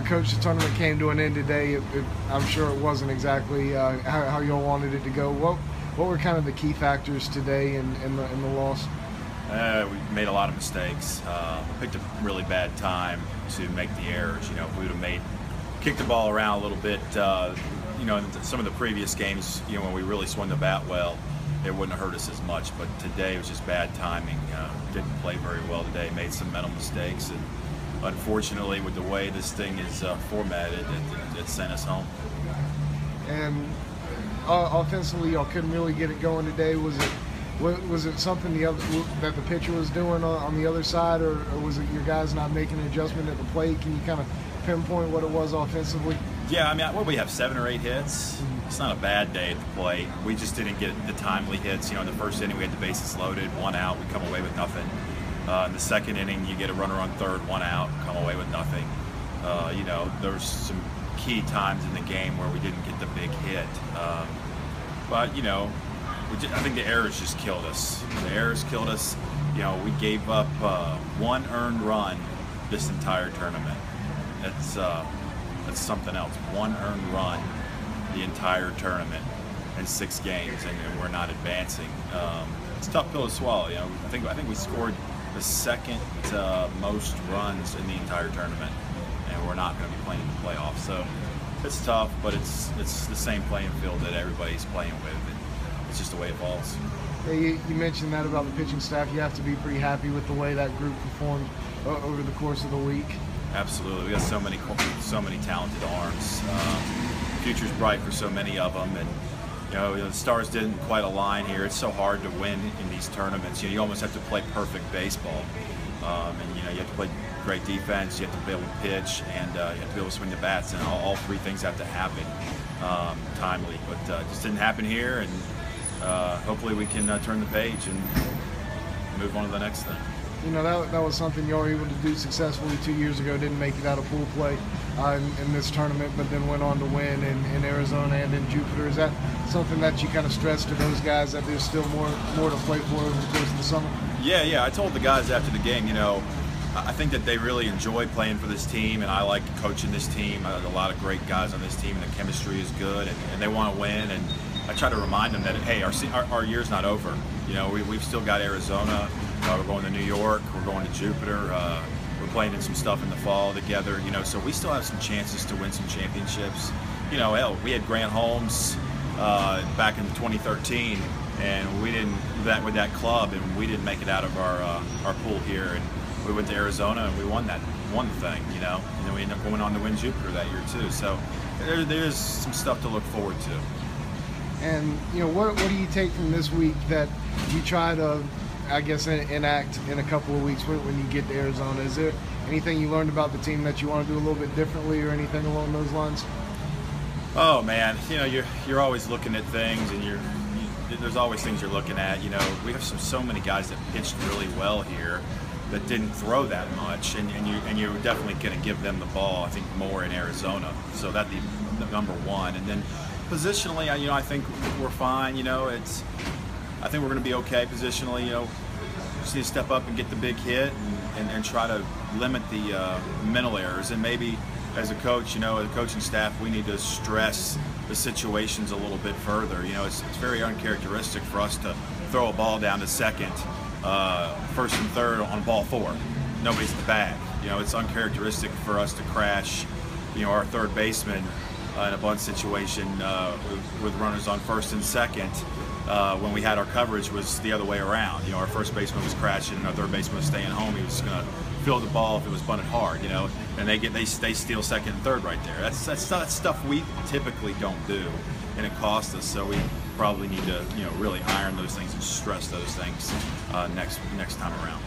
Coach, the tournament came to an end today. I'm sure it wasn't exactly how you all wanted it to go. What were kind of the key factors today in the loss? We made a lot of mistakes. Picked a really bad time to make the errors. You know, if we would have kicked the ball around a little bit, you know, in some of the previous games, you know, when we really swung the bat well, it wouldn't have hurt us as much. But today was just bad timing. Didn't play very well today. Made some mental mistakes, and unfortunately, with the way this thing is formatted, it sent us home. And offensively, y'all couldn't really get it going today. Was it something that the pitcher was doing on the other side, or was it your guys not making an adjustment at the plate? Can you kind of pinpoint what it was offensively? Yeah, I mean, we have 7 or 8 hits. It's not a bad day at the plate. We just didn't get the timely hits. You know, in the first inning we had the bases loaded, 1 out, we come away with nothing. In the second inning, you get a runner on third, 1 out, come away with nothing. You know, there's some key times in the game where we didn't get the big hit. But, you know, I think the errors just killed us. The errors killed us. You know, we gave up 1 earned run this entire tournament. That's something else. 1 earned run the entire tournament in 6 games, and we're not advancing. It's a tough pill to swallow. You know, I think we scored the second most runs in the entire tournament, and we're not going to be playing in the playoffs. So it's tough, but it's the same playing field that everybody's playing with. And it's just the way it falls. Yeah, you mentioned that about the pitching staff. You have to be pretty happy with the way that group performed over the course of the week. Absolutely, we got so many talented arms. Future's bright for so many of them, and you know the stars didn't quite align here. It's so hard to win in these tournaments. You know, you almost have to play perfect baseball, and you know you have to play great defense. You have to be able to pitch, and you have to be able to swing the bats, and all 3 things have to happen timely. But it just didn't happen here, and hopefully we can turn the page and move on to the next thing. You know, that was something you were able to do successfully 2 years ago. Didn't make it out of pool play in this tournament, but then went on to win in Arizona and in Jupiter. Is that something that you kind of stress to those guys, that there's still more to play for over the course of the summer? Yeah. I told the guys after the game, you know, I think that they really enjoy playing for this team, and I like coaching this team. A lot of great guys on this team, and the chemistry is good, and they want to win. And I try to remind them that, hey, our year's not over. You know, we've still got Arizona. We're going to New York. We're going to Jupiter. We're playing in some stuff in the fall together. You know, so we still have some chances to win some championships. You know, hell, we had Grant Holmes back in 2013, and we didn't with that club, and we didn't make it out of our pool here. And we went to Arizona and we won the thing. You know, and then we ended up going on to win Jupiter that year too. So there's some stuff to look forward to. And you know, what do you take from this week that you try to, I guess, enact in a couple of weeks when you get to Arizona? Is there anything you learned about the team that you want to do a little bit differently, or anything along those lines? Oh man, you know, you're always looking at things, and there's always things you're looking at. You know, we have so many guys that pitched really well here that didn't throw that much, and you're definitely going to give them the ball, I think, more in Arizona. So that'd be the number one. And then positionally, you know, I think we're fine. You know, I think we're going to be okay positionally. You know, just need to step up and get the big hit, and try to limit the mental errors. And maybe as a coach, you know, as a coaching staff, we need to stress the situations a little bit further. You know, it's very uncharacteristic for us to throw a ball down to second, first and third on ball 4. Nobody's at the bag. You know, it's uncharacteristic for us to crash, you know, our third baseman in a bunt situation with runners on first and second, when we had our coverage was the other way around. You know, our first baseman was crashing and our third baseman was staying home. He was just going to field the ball if it was bunted hard, you know, and they steal second and third right there. That's stuff we typically don't do, and it costs us. So we probably need to, you know, really iron those things and stress those things next time around.